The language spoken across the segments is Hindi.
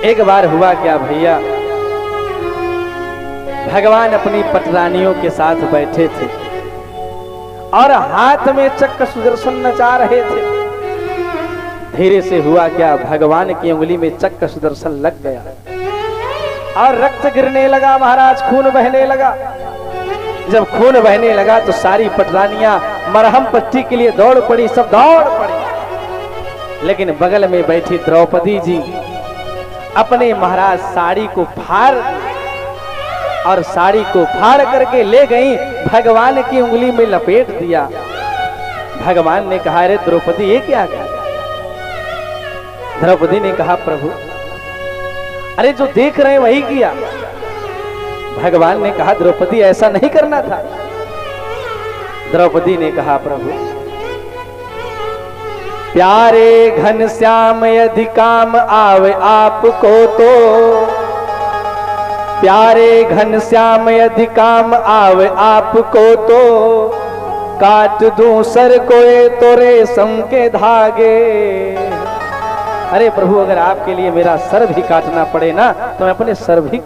एक बार हुआ क्या भैया, भगवान अपनी पटरानियों के साथ बैठे थे और हाथ में चक्र सुदर्शन नचा रहे थे। धीरे से हुआ क्या, भगवान की उंगली में चक्र सुदर्शन लग गया और रक्त गिरने लगा महाराज, खून बहने लगा। जब खून बहने लगा तो सारी पटरानियां मरहम पट्टी के लिए दौड़ पड़ी, सब दौड़ पड़ी। लेकिन बगल में बैठी द्रौपदी जी अपने महाराज साड़ी को फाड़ और साड़ी को फाड़ करके ले गई, भगवान की उंगली में लपेट दिया। भगवान ने कहा, अरे द्रौपदी ये क्या किया? द्रौपदी ने कहा, प्रभु अरे जो देख रहे हैं वही किया। भगवान ने कहा, द्रौपदी ऐसा नहीं करना था। द्रौपदी ने कहा, प्रभु प्यारे घनश्याम यदि काम आवे आपको तो, प्यारे घनश्याम यदि काम आवे आपको तो, काट दूं सर को तो रेशम के धागे। अरे प्रभु अगर आपके लिए मेरा सर भी काटना पड़े ना तो मैं अपने सर भी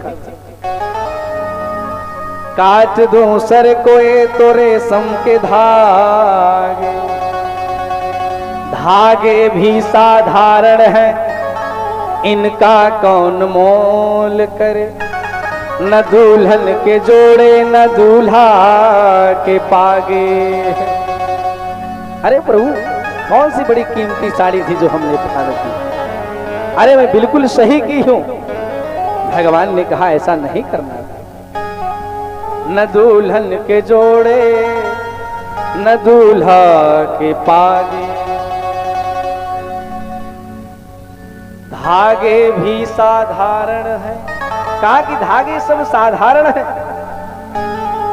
काट दूं सर को तो रेशम के धागे। धागे भी साधारण है इनका कौन मोल करे, न दुल्हन के जोड़े न दूल्हा के पागे। अरे प्रभु कौन सी बड़ी कीमती साड़ी थी जो हमने पहन की? अरे मैं बिल्कुल सही की हूं। भगवान ने कहा ऐसा नहीं करना, न दुल्हन के जोड़े न दूल्हा के पागे। धागे भी साधारण है, कहा कि धागे सब साधारण है।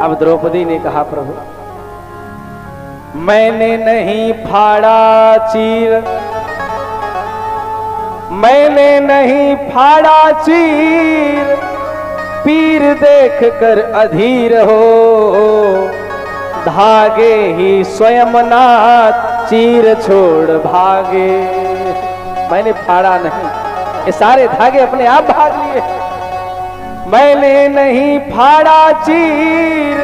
अब द्रौपदी ने कहा, प्रभु मैंने नहीं फाड़ा चीर, मैंने नहीं फाड़ा चीर, पीर देख कर अधीर हो, धागे ही स्वयं नाथ चीर छोड़ भागे। मैंने फाड़ा नहीं, ये सारे धागे अपने आप भाग लिए। मैंने नहीं फाड़ा चीर,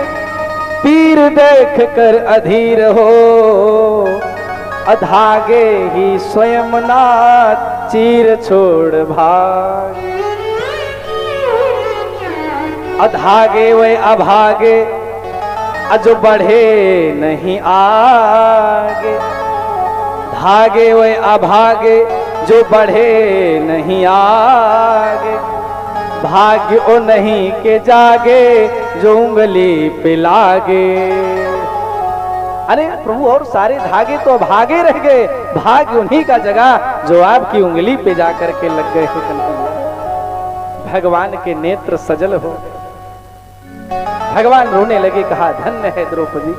पीर देख कर अधीर हो, अधागे ही स्वयं नाथ चीर छोड़ भाग। अधागे वे अभागे अजो बढ़े नहीं आगे, धागे वे अभागे जो बढ़े नहीं आगे, भाग्य ओ नहीं के जागे जो उंगली पे लागे। अरे प्रभु और सारे धागे तो भागे रह गए, भाग्य उन्हीं का जगह जो आपकी उंगली पे जाकर के लग गए। भगवान के नेत्र सजल हो, भगवान रोने लगे। कहा, धन्य है द्रौपदी।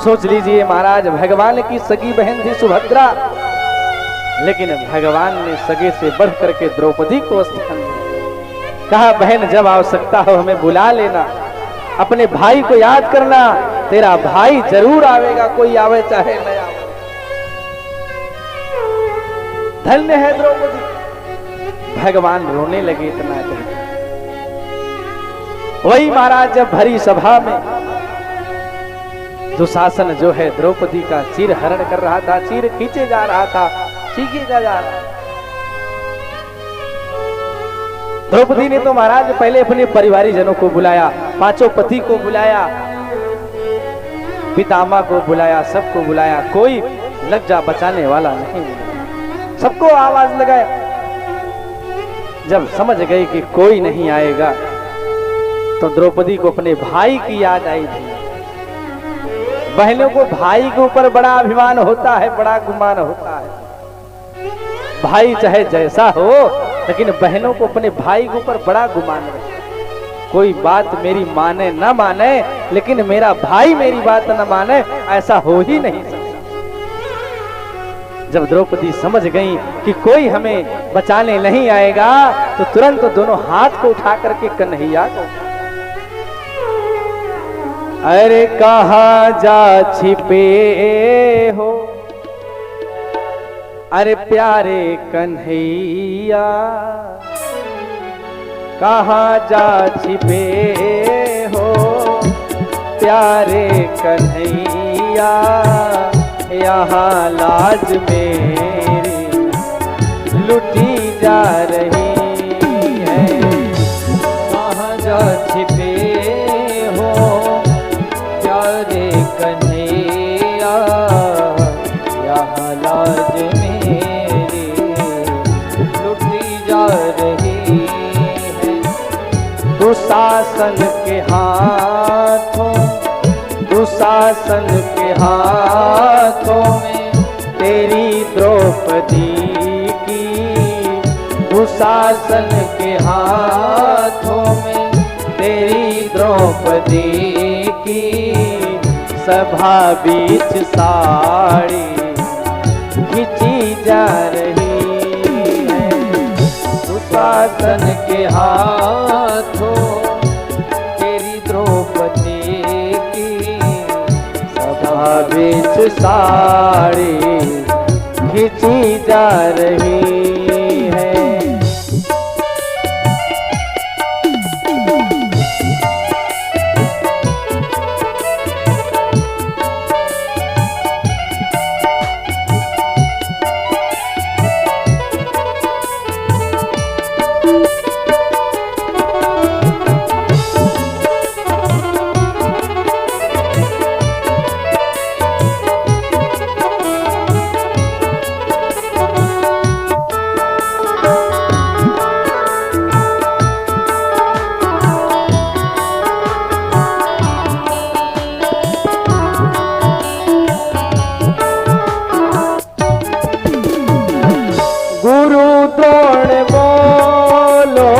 सोच लीजिए महाराज, भगवान की सगी बहन थी सुभद्रा, लेकिन भगवान ने सगे से बढ़ करके द्रौपदी को स्थान दिया। कहा, बहन जब आवश्यकता हो हमें बुला लेना, अपने भाई को याद करना, तेरा भाई जरूर आवेगा, कोई आवे चाहे न आवे। धन्य है द्रौपदी। भगवान रोने लगे इतना कहकर। वही महाराज जब भरी सभा में दुशासन जो है द्रौपदी का चीर हरण कर रहा था, चीर खींचे जा रहा था, चीखे जा रहा। द्रौपदी ने तो महाराज पहले अपने परिवारी जनों को बुलाया, पांचों पति को बुलाया, पितामह को बुलाया, सबको बुलाया, कोई लज्जा बचाने वाला नहीं, सबको आवाज लगाया। जब समझ गई कि कोई नहीं आएगा तो द्रौपदी को अपने भाई की याद आई थी। बहनों को भाई के ऊपर बड़ा अभिमान होता है, बड़ा गुमान होता है। भाई चाहे जैसा हो, लेकिन बहनों को अपने भाई के ऊपर बड़ा गुमान है। कोई बात मेरी माने न माने, लेकिन मेरा भाई मेरी बात न माने, ऐसा हो ही नहीं सकता। जब द्रौपदी समझ गई कि कोई हमें बचाने नहीं आएगा, तो तुरंत दोनों हाथ को उठा करके कन्हैया को, अरे कहाँ जा छिपे हो, अरे प्यारे कन्हैया कहाँ जा छिपे हो, प्यारे कन्हैया यहाँ लाज मेरी लुटी जा रही है। कहाँ जा छिपे हो प्यारे कन्हैया यहाँ लाज मेरी लुटी जा रही है। दुशासन के हाथों, दुशासन के हाथों में तेरी द्रौपदी की, दुशासन के हाथों में तेरी द्रौपदी की, सभा बीच साड़ी खिंची जा रही है। दुशासन के हाथों तेरी द्रौपदी की, सभा बीच साड़ी खिंची जा रही है। गुरु द्रोण बोलो,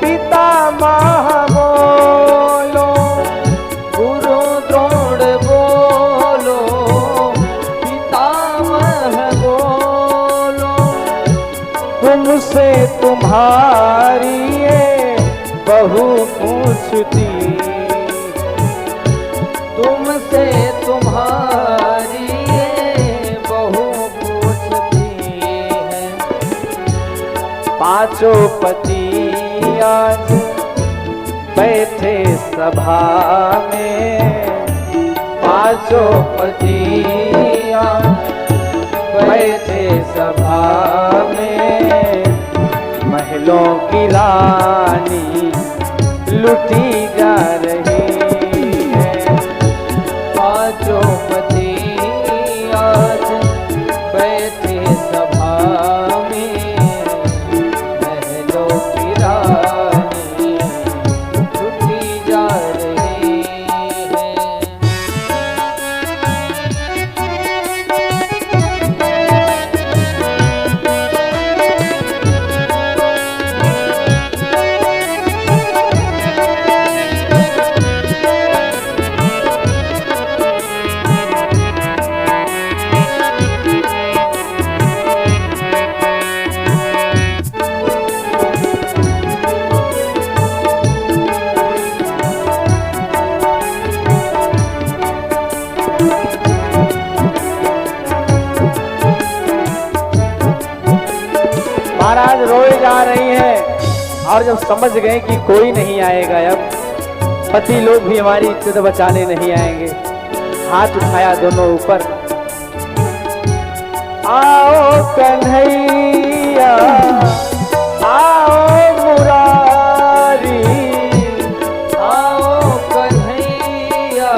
पितामह बोलो, गुरु द्रोण बोलो, पितामह बोलो, तुमसे तुम्हारी ये बहू पूछती, तुमसे तुम्हारी ये बहू पूछती है। पांचों पति आज बैठे सभा में, पांचों पति आज बैठे सभा में, महलों की रानी लुटी जा रही है। पांचों पति आज बैठे सभा में, महलों की रानी लुटी जा रही है। महाराज रोए जा रही हैं और जब समझ गए कि कोई नहीं आएगा, अब पति लोग भी हमारी इज्जत बचाने नहीं आएंगे, हाथ उठाया दोनों ऊपर, आओ कन्हैया आओ मुरारी, आओ कन्हैया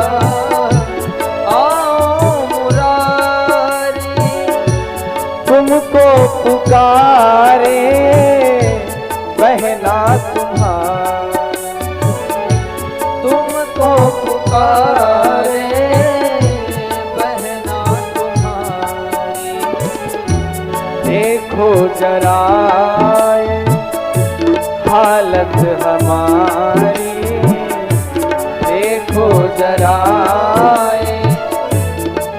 आओ मुरारी, तुमको पुकारे बहना तुम्हारी, तुमको पुकारे बहना तुम्हारी। देखो जरा हालत हमारी, देखो जरा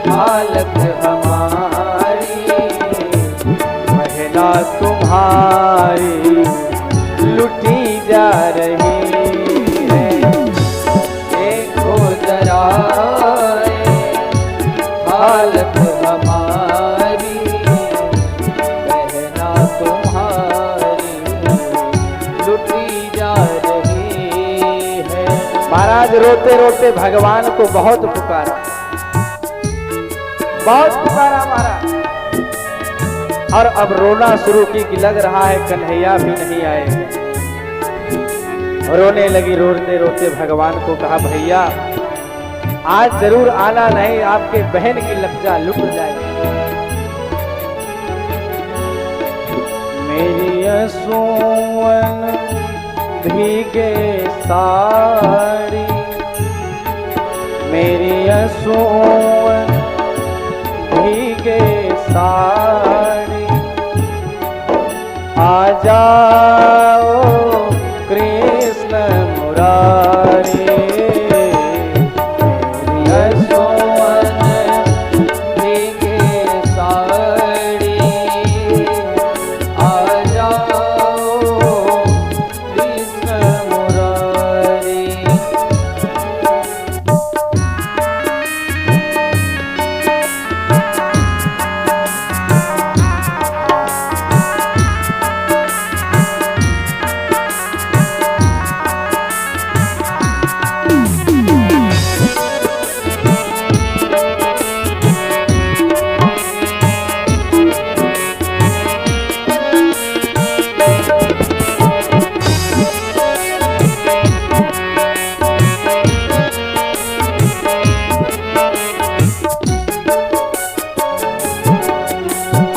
हालत हमारी, बहना तुम्हारी लुटी जा रही है। देखो जरा हालत हमारी, महाराज रोते रोते भगवान को बहुत पुकारा महाराज। और अब रोना शुरू की कि लग रहा है कन्हैया भी नहीं आएंगे। रोने लगी, रोते रोते भगवान को कहा भैया आज जरूर आना नहीं, आपके बहन की लज्जा लुट जाएगी। मेरी असुवन भीगे साड़ी, मेरी असुवन भीगे साड़ी, आ जाओ कृष्ण मुरारी। मेरी असुवन भीगे साड़ी, आ जाओ कृष्ण मुरारी।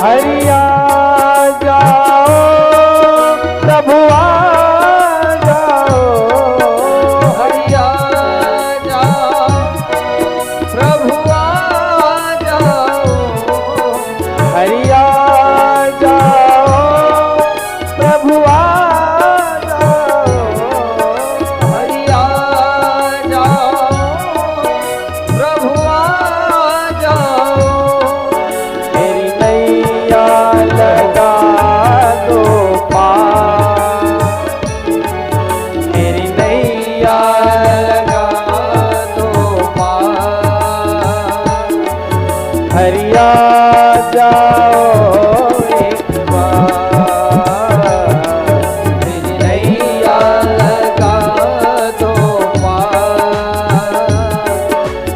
हरिया जाओ प्रभु आ जाओ, हरिया जाओ प्रभु आ जाओ, हरिया जाओ प्रभु आ जाओ, हरिया जाओ प्रभु आ जाओ। मेरी नैया लगा दो पार, मेरी नैया लगा दो पार, हरिया जाओ एक बार। मेरी नैया लगा दो पार,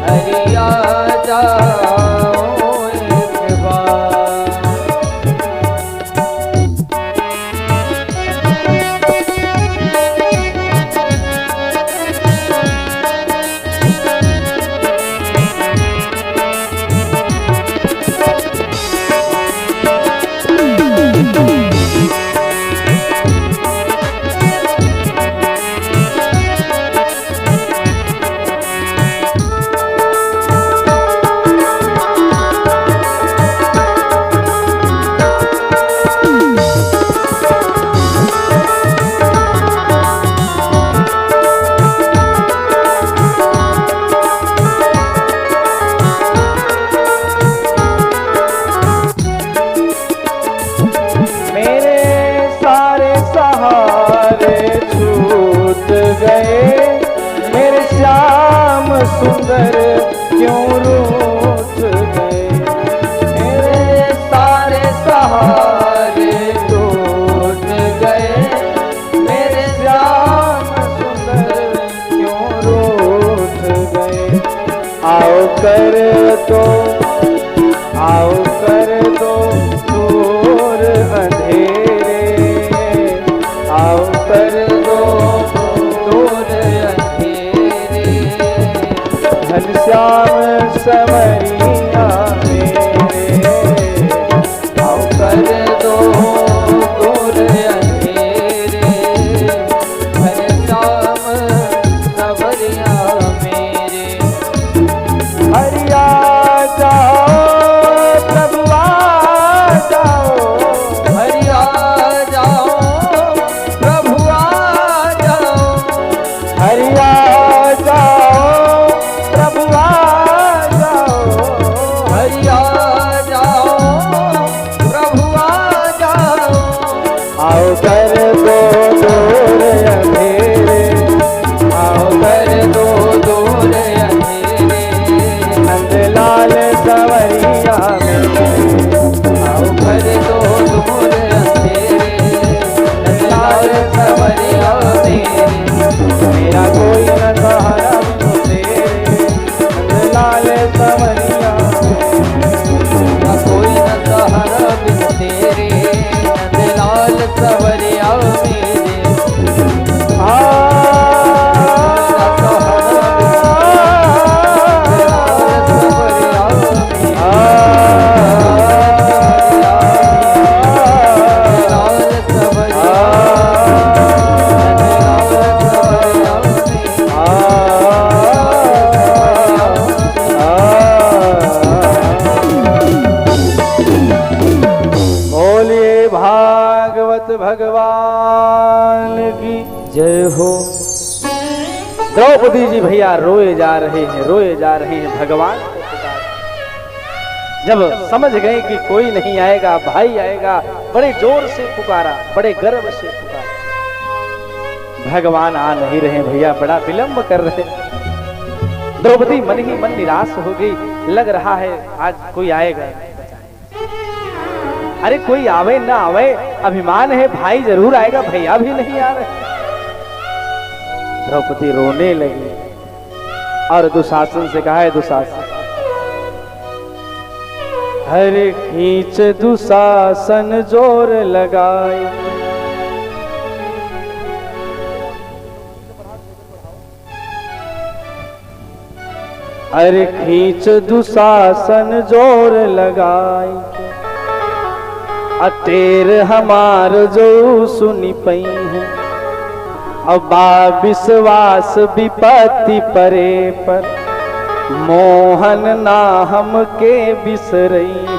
हरिया जाओ एक बार। मेरे सारे सहारे छूट गए, मेरे श्याम सुंदर क्यों रूठ गए। मेरे सारे सहारे टूट गए, मेरे श्याम सुंदर क्यों रूठ गए। आओ कर दो, आओ कर दो दूर अंधेरे, आओ कर दो दूर अंधेरे। घनश्याम समरिया मेरे, आओ कर दो दूर अंधेरे, घनश्याम सवरिया मेरे। हरिया जाओ प्रभु आ जाओ, हरिया जाओ प्रभु आ जाओ, हरिया जाओ प्रभु आ जाओ, हरिया जाओ प्रभु आ जाओ। आओ कर दो दूर अंधेरे, आओ कर दो दूर अंधेरे, नंदलाल सवरिया मेरे, आओ कर दो दूर अंधेरे, नंदलाल सवरिया मेरे। मेरा कोई न सहारा सवरिया मेरे बोलिए भागवत भगवान की जय हो। द्रौपदी जी भैया रोए जा रहे हैं, रोए जा रहे हैं, भगवान को पुकार। जब समझ गए कि कोई नहीं आएगा, भाई आएगा, बड़े जोर से पुकारा, बड़े गर्व से पुकारा। भगवान आ नहीं रहे भैया, बड़ा विलंब कर रहे। द्रौपदी मन ही मन निराश हो गई, लग रहा है आज कोई आएगा। अरे कोई आवे ना आवे, अभिमान है, भाई जरूर आएगा, भैया भी नहीं आ रहे। द्रौपदी रोने लगी और दुशासन से कहा है, दुशासन हरे खींच दुशासन जोर लगाए। अरे खींच दुशासन जोर लगाए, अतेर हमार जो सुनी पई है। अब विश्वास विपत्ति परे पर, मोहन ना हम के बिसरई है।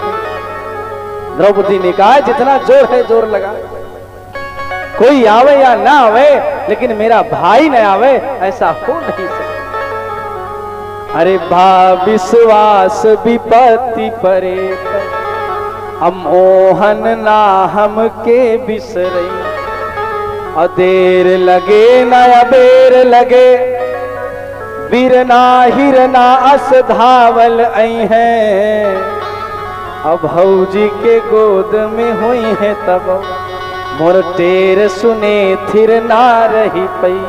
द्रौपदी ने कहा जितना जोर है जोर लगा, कोई आवे या ना आवे, लेकिन मेरा भाई न आवे ऐसा हो नहीं सकता। अरे विश्वास विपत्ति परे पर, हम मोहन ना हम के बिसरई। और देर लगे ना अबेर लगे, बीरना हिरना अस धावल आई है। अब भौजी के गोद में हुई है तब, मोर टेर सुने थिर ना रही पई।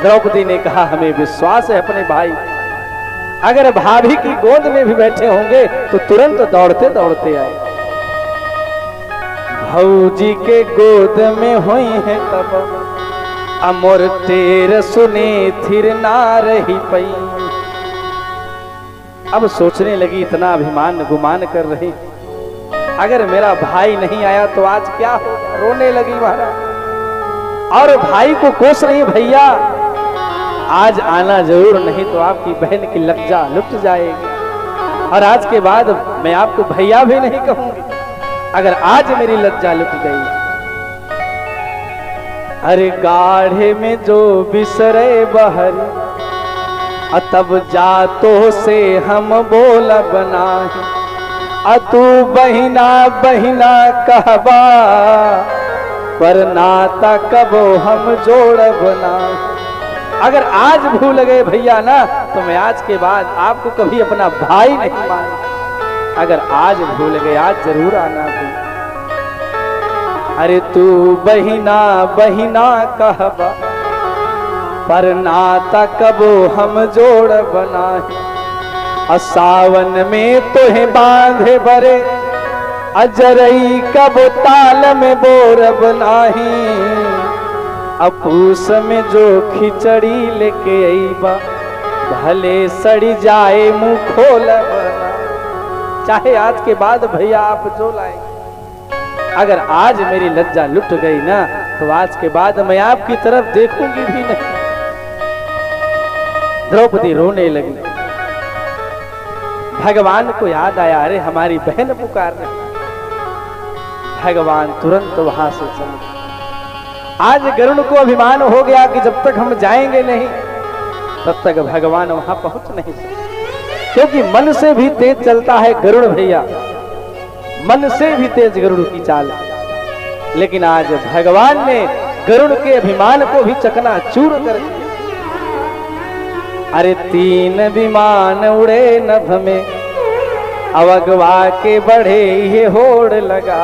द्रौपदी ने कहा हमें विश्वास है अपने भाई, अगर भाभी की गोद में भी बैठे होंगे तो तुरंत दौड़ते दौड़ते आए। भौजी के गोद में हुई है तब, अमोर टेर सुने थिर ना रही पई। अब सोचने लगी, इतना अभिमान गुमान कर रही, अगर मेरा भाई नहीं आया तो आज क्या हो। रोने लगी महाराज और भाई को कोस रही, भैया आज आना जरूर, नहीं तो आपकी बहन की लज्जा लुट जाएगी। और आज के बाद मैं आपको भैया भी नहीं कहूंगी, अगर आज मेरी लज्जा लुट गई। अरे गाढ़े में जो बिसरे बहर, तब जातो से हम बोल बनाही। तू बहिना बहिना कहबा, पर नाता कबो हम जोड़ बना। अगर आज भूल गए भैया ना, तो मैं आज के बाद आपको कभी अपना भाई नहीं मानूंगा। अगर आज भूल गए, आज जरूर आना भी। अरे तू बहिना बहिना कहबा, पर नाता कबो हम जोड़ बनाही। सावन में तोहे बांधे बरे, अजरई कबो ताल में बोर बनाही। अपूस में जो खिचड़ी लेके आईबा, भले सड़ी जाए मुंह खोल बना। चाहे आज के बाद भैया आप जो लाएंगे, अगर आज मेरी लज्जा लुट गई ना, तो आज के बाद मैं आपकी तरफ देखूंगी भी नहीं। द्रौपदी रोने लगी। भगवान को याद आया, अरे हमारी बहन पुकार रही। भगवान तुरंत वहां से चले। आज गरुड़ को अभिमान हो गया कि जब तक हम जाएंगे नहीं, तब तक भगवान वहां पहुंच नहीं सकते, क्योंकि मन से भी तेज चलता है गरुड़ भैया, मन से भी तेज गरुड़ की चाल। लेकिन आज भगवान ने गरुड़ के अभिमान को भी चकनाचूर कर दिया। अरे 3 विमान उड़े नभ में, अवगवा के बढ़े ये होड़ लगा।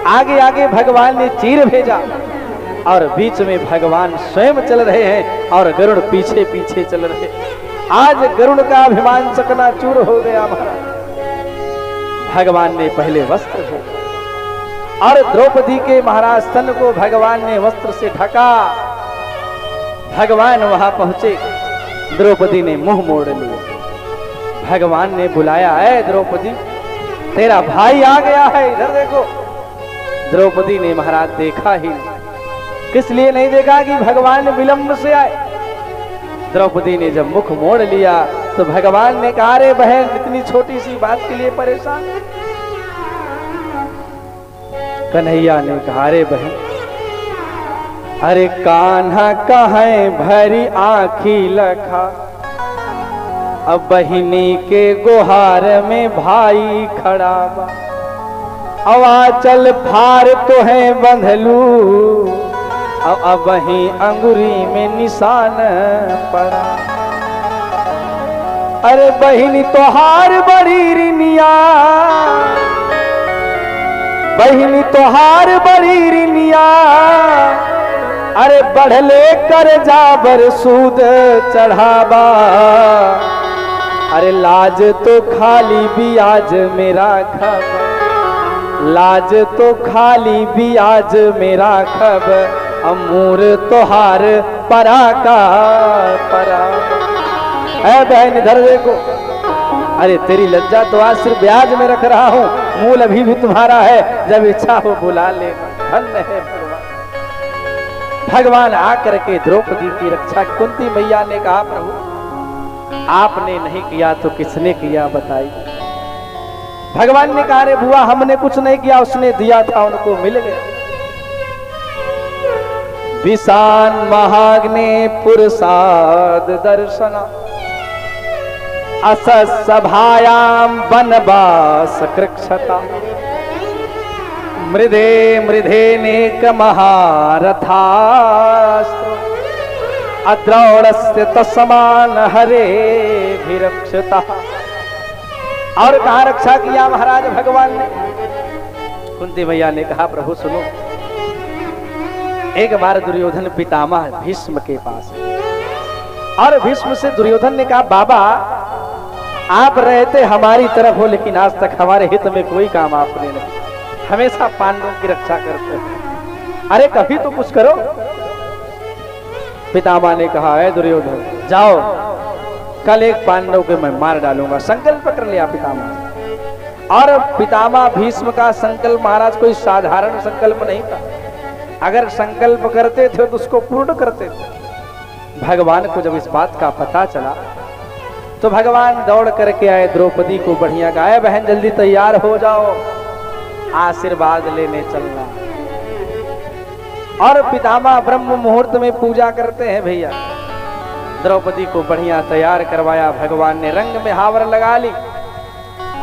आगे आगे भगवान ने चीर भेजा और बीच में भगवान स्वयं चल रहे हैं और गरुड़ पीछे पीछे चल रहे हैं। आज गरुड़ का अभिमान चकनाचूर हो गया महाराज। भगवान ने पहले वस्त्र भेजा, और द्रौपदी के महाराज स्तन को भगवान ने वस्त्र से ढका। भगवान वहां पहुंचे, द्रौपदी ने मुंह मोड़ लिया। भगवान ने बुलाया, है द्रौपदी तेरा भाई आ गया है, इधर देखो। द्रौपदी ने महाराज देखा ही नहीं। किस लिए नहीं देखा कि भगवान विलंब से आए। द्रौपदी ने जब मुख मोड़ लिया तो भगवान ने कहा, रे बहन इतनी छोटी सी बात के लिए परेशान। कन्हैया ने कहा, रे बहन, अरे कान्हा कहाँ भरी आँखी लखा, अब बहिनी के गुहार में भाई खड़ा बा। अब चल फार तो है बंधलू, अब वहीं अंगुरी में निशान पड़ा। अरे बहिनी तोहार बड़ी रिनिया, बहिनी तोहार बड़ी रिनिया, अरे बढ़ले कर जाबर सूद चढ़ावा। अरे लाज तो खाली भी आज मेरा खब, लाज तो खाली भी आज मेरा खब, अमूर तोहार परा का परा। है बहन इधर देखो, अरे तेरी लज्जा तो आज सिर्फ ब्याज में रख रहा हूं, मूल अभी भी तुम्हारा है, जब इच्छा हो बुला लेना। धन्य है भगवान। भगवान आकर के द्रौपदी की रक्षा। कुंती मैया ने कहा, प्रभु आपने नहीं किया तो किसने किया बताइए। भगवान ने कहा, रे बुआ हमने कुछ नहीं किया, उसने दिया था उनको मिल गया। विशान महाग्ने पुरसाद दर्शना, असस सभायाम बनवास कृक्षता, मृदे मृधे नेक महारथास्त्र, अद्रौड़स्य तस्मान हरे भिरक्षता। और कहा रक्षा किया महाराज भगवान ने। कुंती मैया ने कहा, प्रभु सुनो, एक बार दुर्योधन पितामह भीष्म के पास, और भीष्म से दुर्योधन ने कहा, बाबा आप रहते हमारी तरफ हो, लेकिन आज तक हमारे हित में कोई काम आपने नहीं, हमेशा पांडवों की रक्षा करते हैं, अरे कभी तो कुछ करो। पितामह ने कहा, है दुर्योधन जाओ, कल एक पांडव को मैं मार डालूंगा। संकल्प कर लिया पितामह। और पितामह भीष्म का संकल्प महाराज कोई साधारण संकल्प नहीं था, अगर संकल्प करते थे तो उसको पूर्ण करते थे। भगवान को जब इस बात का पता चला तो भगवान दौड़ करके आए, द्रौपदी को बढ़िया कहा, बहन जल्दी तैयार हो जाओ, आशीर्वाद लेने चलना। और पितामह ब्रह्म मुहूर्त में पूजा करते हैं भैया। द्रौपदी को बढ़िया तैयार करवाया, भगवान ने रंग में हावर लगा ली,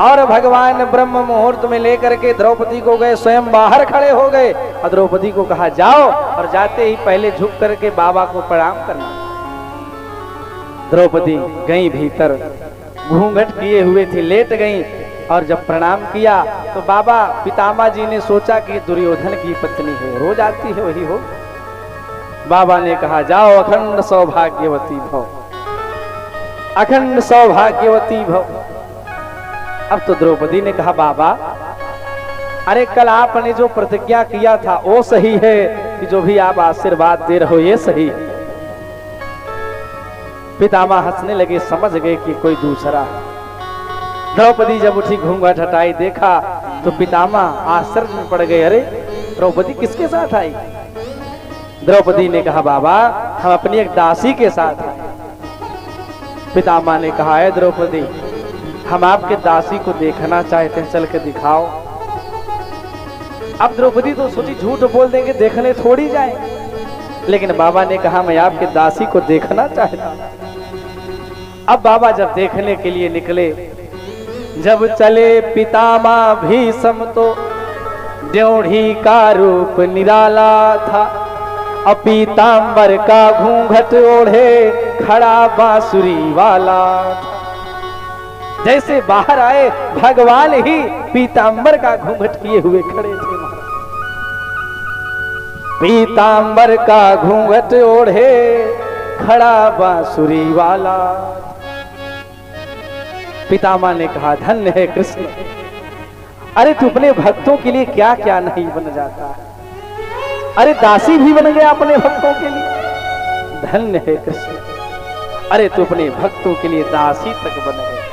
और भगवान ब्रह्म मुहूर्त में लेकर के द्रौपदी को गए, स्वयं बाहर खड़े हो गए, और द्रौपदी को कहा जाओ, और जाते ही पहले झुक करके बाबा को प्रणाम करना। द्रौपदी गई भीतर, घूंघट किए हुए थी, लेट गई, और जब प्रणाम किया तो बाबा पितामह जी ने सोचा कि दुर्योधन की पत्नी है, रोज आती है वही हो। बाबा ने कहा, जाओ अखंड सौभाग्यवती भव, अखंड सौभाग्यवती भव। अब तो द्रौपदी ने कहा, बाबा अरे कल आपने जो प्रतिज्ञा किया था वो सही है, कि जो भी आप आशीर्वाद दे रहे हो ये सही है। पितामह हंसने लगे, समझ गए कि कोई दूसरा है। द्रौपदी जब उठी, घूंघट हटाई, देखा तो पितामह आश्चर्य में पड़ गए, अरे द्रौपदी किसके साथ आई। द्रौपदी ने कहा, बाबा हम अपनी एक दासी के साथ आए। पितामह ने कहा, है द्रौपदी हम आपके दासी को देखना चाहते हैं, चल के दिखाओ। अब द्रौपदी तो सोची झूठ बोल देंगे, देखने थोड़ी जाए, लेकिन बाबा ने कहा मैं आपके दासी को देखना चाहता। अब बाबा जब देखने के लिए निकले, जब चले पितामह भीष्म तो ड्योढ़ी का रूप निराला था, पीतांबर का घूंघट ओढ़े खड़ा बांसुरी वाला। जैसे बाहर आए भगवान ही पीतांबर का घूंघट किए हुए खड़े थे। पीतांबर का घूंघट ओढ़े खड़ा बांसुरी वाला। पितामह ने कहा, धन्य है कृष्ण, अरे तू अपने भक्तों के लिए क्या क्या नहीं बन जाता है। अरे दासी भी बन गया अपने भक्तों के लिए, धन्य है कृष्ण। अरे तू अपने भक्तों के लिए दासी तक बन गया।